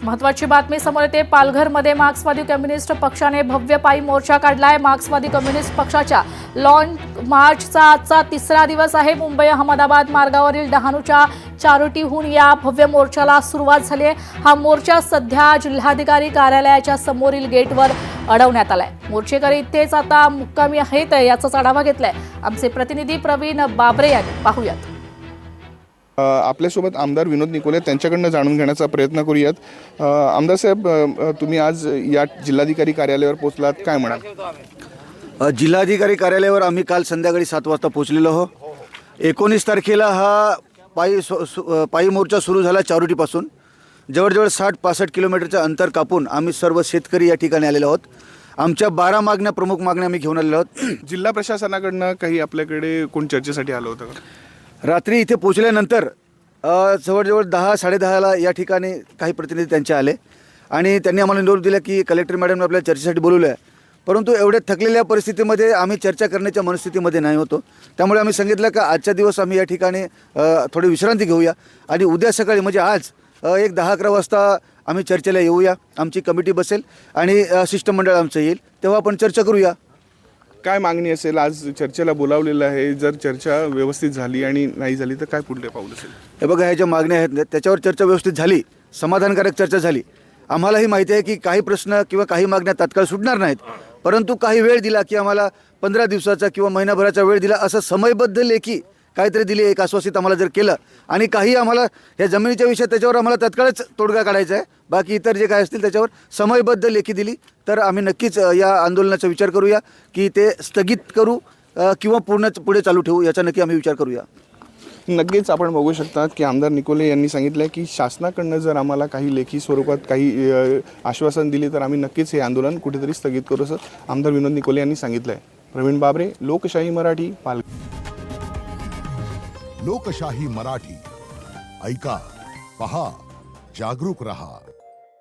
महत्वाची बातमी समोर येते। पालघरमध्ये मार्क्सवादी कम्युनिस्ट पक्षाने भव्य पायी मोर्चा काढलाय। मार्क्सवादी कम्युनिस्ट पक्षाच्या लॉन्ग मार्चचा आजचा तिसरा दिवस आहे। मुंबई अहमदाबाद मार्गावरील डहाणूच्या चारोटीहून या भव्य मोर्चाला सुरुवात झाली आहे। हा मोर्चा सध्या जिल्हाधिकारी कार्यालयाच्या समोरील गेटवर अडवण्यात आलाय। मोर्चेकरी इथेच आता मुक्कामी आहेत, याचाच आढावा घेतलाय आमचे प्रतिनिधी प्रवीण बाबरे यांनी। पाहूयात। आपल्यासोबत आमदार विनोद निकोले त्यांच्याकडनं जाणून घेण्याचा प्रयत्न करूयात। आमदार साहेब, तुम्ही आज या जिल्हाधिकारी कार्यालयावर पोहोचलात, काय म्हणाल? जिल्हाधिकारी कार्यालयावर आम्ही काल संध्याकाळी 7 वाजता पोहोचलेलो आहोत। 19 तारखेला हा पायी मोर्चा सुरू झाला चारोटीपासून। जवळजवळ 60-65 किलोमीटरचं अंतर कापून आम्ही सर्व शेतकरी या ठिकाणी आलेलो आहोत। आमच्या 12 मागण्या, प्रमुख मागण्या आम्ही घेऊन आलेलो आहोत। जिल्हा प्रशासनाकडनं काही आपल्याकडे कोण चर्चेसाठी आलं होतं का? रात्री इथे पोहोचल्यानंतर जवळजवळ 10-10:30ला या ठिकाणी काही प्रतिनिधी त्यांचे आले आणि त्यांनी आम्हाला निरोप दिला की कलेक्टर मॅडमने आपल्याला चर्चेसाठी बोलवलं आहे, परंतु एवढ्या थकलेल्या परिस्थितीमध्ये आम्ही चर्चा करण्याच्या मनस्थितीमध्ये नाही होतो। त्यामुळे आम्ही सांगितलं की आजच्या दिवस आम्ही या ठिकाणी थोडी विश्रांती घेऊया आणि उद्या सकाळी म्हणजे आज एक 10-11 वाजता आम्ही चर्चेला येऊया। आमची कमिटी बसेल आणि शिष्टमंडळ आमचं येईल, तेव्हा आपण चर्चा करूया। काय मागणी असेल? आज चर्चेला बोलावलेलं आहे, जर चर्चा व्यवस्थित झाली आणि नाही झाली तर काय पुढले पाऊल असेल? हे बघा, ह्या ज्या मागण्या आहेत त्याच्यावर चर्चा व्यवस्थित झाली, समाधानकारक चर्चा झाली। आम्हालाही माहिती आहे की काही प्रश्न किंवा काही मागण्या तात्काळ सुटणार नाहीत, परंतु काही वेळ दिला की आम्हाला 15 दिवसाचा किंवा महिनाभराचा वेळ दिला, असं समयबद्ध लेखी काहीतरी दिली, एक आश्वासित आम्हाला जर केलं आणि काही आम्हाला या जमिनीच्या विषयात त्याच्यावर आम्हाला तात्काळच तोडगा काढायचा आहे, बाकी इतर जे काय असतील त्याच्यावर समयबद्ध लेखी दिली तर आम्ही नक्कीच या आंदोलनाचा विचार करूया की ते स्थगित करू किंवा पुढे चालू ठेवू, याचा नक्की आम्ही विचार करूया। नक्कीच आपण बघू शकता की आमदार निकोले यांनी सांगितलं की शासनाकडनं जर आम्हाला काही लेखी स्वरूपात काही आश्वासन दिली तर आम्ही नक्कीच हे आंदोलन कुठेतरी स्थगित करू, असं आमदार विनोद निकोले यांनी सांगितलं आहे। प्रवीण बाबरे, लोकशाही मराठी, पालघर। लोकशाही मराठी, ऐका, पहा, जागरूक रहा।